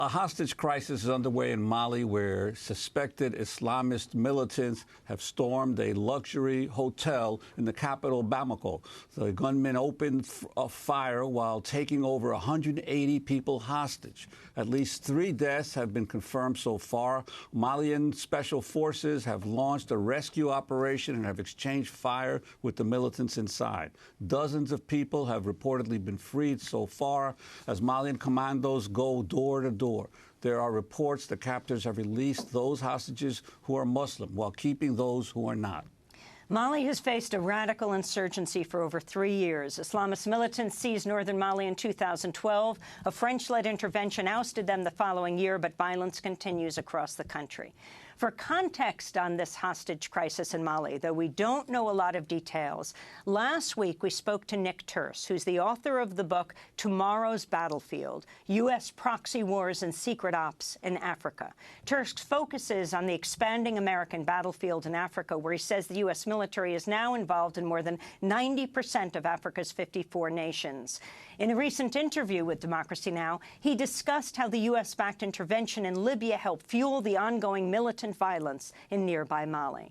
A hostage crisis is underway in Mali, where suspected Islamist militants have stormed a luxury hotel in the capital, Bamako. The gunmen opened a fire while taking over 180 people hostage. At least 3 deaths have been confirmed so far. Malian special forces have launched a rescue operation and have exchanged fire with the militants inside. Dozens of people have reportedly been freed so far as Malian commandos go door to door. There are reports the captors have released those hostages who are Muslim while keeping those who are not. Mali has faced a radical insurgency for over 3 years. Islamist militants seized northern Mali in 2012. A French-led intervention ousted them the following year, but violence continues across the country. For context on this hostage crisis in Mali, though we don't know a lot of details, last week we spoke to Nick Turse, who's the author of the book Tomorrow's Battlefield, U.S. Proxy Wars and Secret Ops in Africa. Turse focuses on the expanding American battlefield in Africa, where he says the U.S. military is now involved in more than 90% of Africa's 54 nations. In a recent interview with Democracy Now!, he discussed how the U.S.-backed intervention in Libya helped fuel the ongoing militant violence in nearby Mali.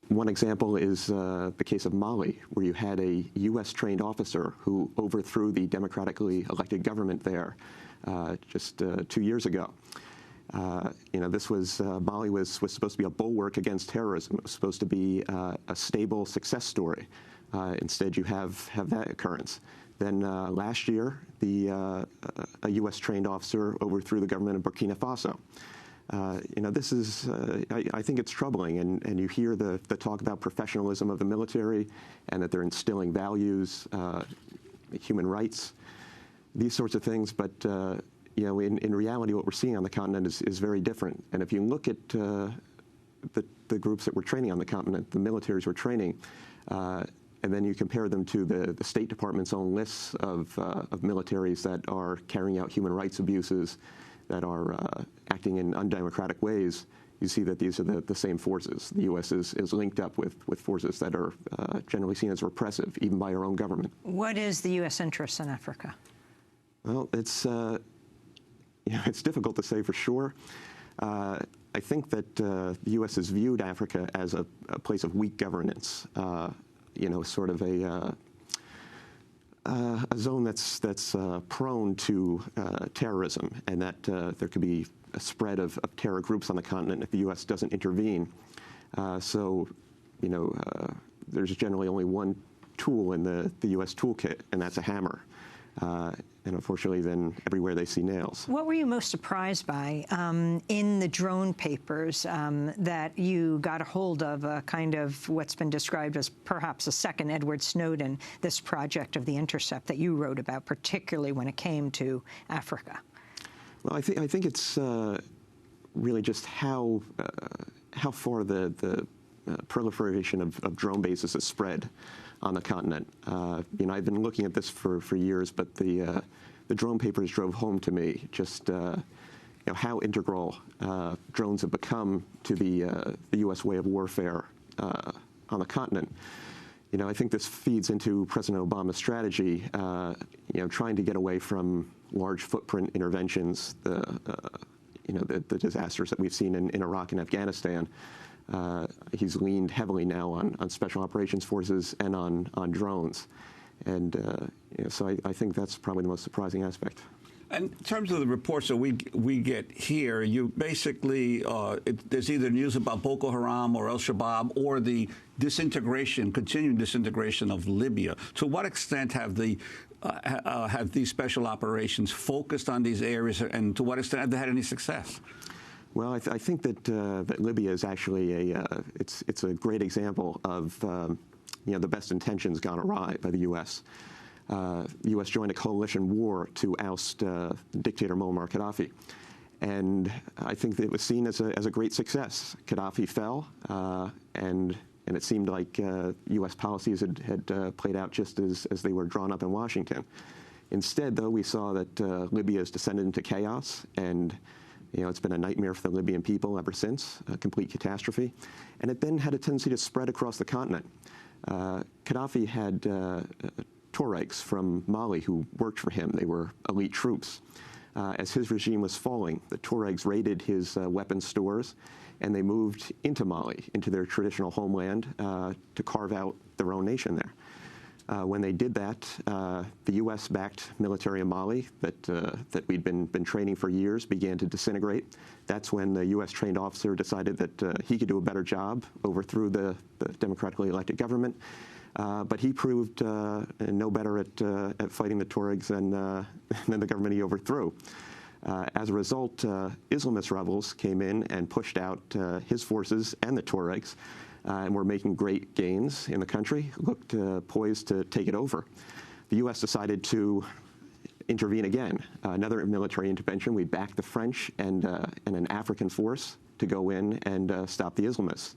One example is the case of Mali, where you had a U.S.-trained officer who overthrew the democratically elected government there just 2 years ago. This was Mali was supposed to be a bulwark against terrorism. It was supposed to be a stable success story. Instead, you have that occurrence. Then last year, a U.S.-trained officer overthrew the government of Burkina Faso. This is, I think it's troubling, and you hear the talk about professionalism of the military and that they're instilling values, human rights, these sorts of things. But, in reality, what we're seeing on the continent is very different. And if you look at the groups that we're training on the continent, the militaries we're training, and then you compare them to the State Department's own lists of militaries that are carrying out human rights abuses, that are acting in undemocratic ways, you see that these are the same forces. The U.S. is linked up with forces that are generally seen as repressive, even by our own government. What is the U.S. interest in Africa? Well, it's difficult to say for sure. I think that the U.S. has viewed Africa as a place of weak governance. Sort of a zone that's prone to terrorism, and that there could be a spread of terror groups on the continent if the U.S. doesn't intervene. There's generally only one tool in the U.S. toolkit, and that's a hammer. And unfortunately, then everywhere they see nails. What were you most surprised by in the drone papers that you got a hold of, kind of what's been described as perhaps a second Edward Snowden, this project of The Intercept that you wrote about, particularly when it came to Africa? Well, I think it's really just how far the proliferation of drone bases has spread on the continent. I've been looking at this for years, but the drone papers drove home to me just how integral drones have become to the U.S. way of warfare on the continent. I think this feeds into President Obama's strategy, trying to get away from large footprint interventions, the disasters that we've seen in Iraq and Afghanistan. He's leaned heavily now on special operations forces and on drones. And so I think that's probably the most surprising aspect. And in terms of the reports that we get here, you basically, there's either news about Boko Haram or Al-Shabaab or the continuing disintegration of Libya. To what extent have these special operations focused on these areas, and to what extent have they had any success? Well, I think that Libya is actually it's a great example of the best intentions gone awry by the U.S. The U.S. joined a coalition war to oust dictator Muammar Gaddafi, and I think that it was seen as a great success. Gaddafi fell, and it seemed like U.S. policies had played out just as they were drawn up in Washington. Instead, though, we saw that Libya has descended into chaos, and it's been a nightmare for the Libyan people ever since, a complete catastrophe. And it then had a tendency to spread across the continent. Gaddafi had Tuaregs from Mali who worked for him. They were elite troops. As his regime was falling, the Tuaregs raided his weapons stores, and they moved into Mali, into their traditional homeland, to carve out their own nation there. When they did that, the U.S.-backed military in Mali that we'd been training for years began to disintegrate. That's when the U.S.-trained officer decided that he could do a better job, overthrew the democratically elected government. But he proved no better at fighting the Tuaregs than the government he overthrew. As a result, Islamist rebels came in and pushed out his forces and the Tuaregs, and were making great gains in the country, looked poised to take it over. The U.S. decided to intervene again. Another military intervention. We backed the French and an African force to go in and stop the Islamists.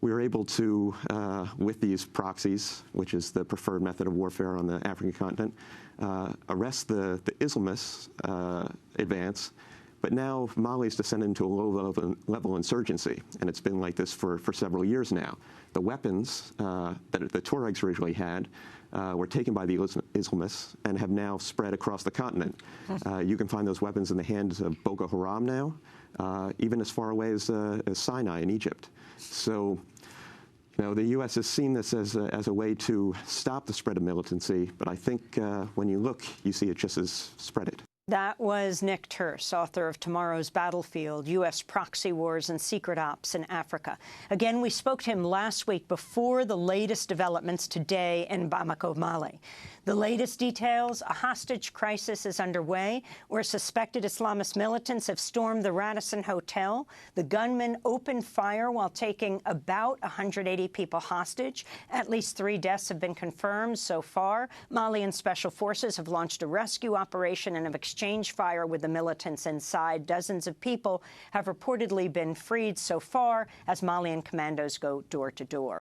We were able to, with these proxies, which is the preferred method of warfare on the African continent, arrest the Islamists' advance. But now Mali's descended into a low-level insurgency, and it's been like this for several years now. The weapons that the Tuaregs originally had were taken by the Islamists and have now spread across the continent. You can find those weapons in the hands of Boko Haram now, even as far away as Sinai in Egypt. So, you know, the U.S. has seen this as a way to stop the spread of militancy, but I think when you look, you see it just as spread it. That was Nick Turse, author of Tomorrow's Battlefield, U.S. Proxy Wars and Secret Ops in Africa. Again, we spoke to him last week before the latest developments today in Bamako, Mali. The latest details: a hostage crisis is underway, where suspected Islamist militants have stormed the Radisson Hotel. The gunmen opened fire while taking about 180 people hostage. At least 3 deaths have been confirmed so far. Malian special forces have launched a rescue operation and have exchanged fire with the militants inside. Dozens of people have reportedly been freed so far as Malian commandos go door to door.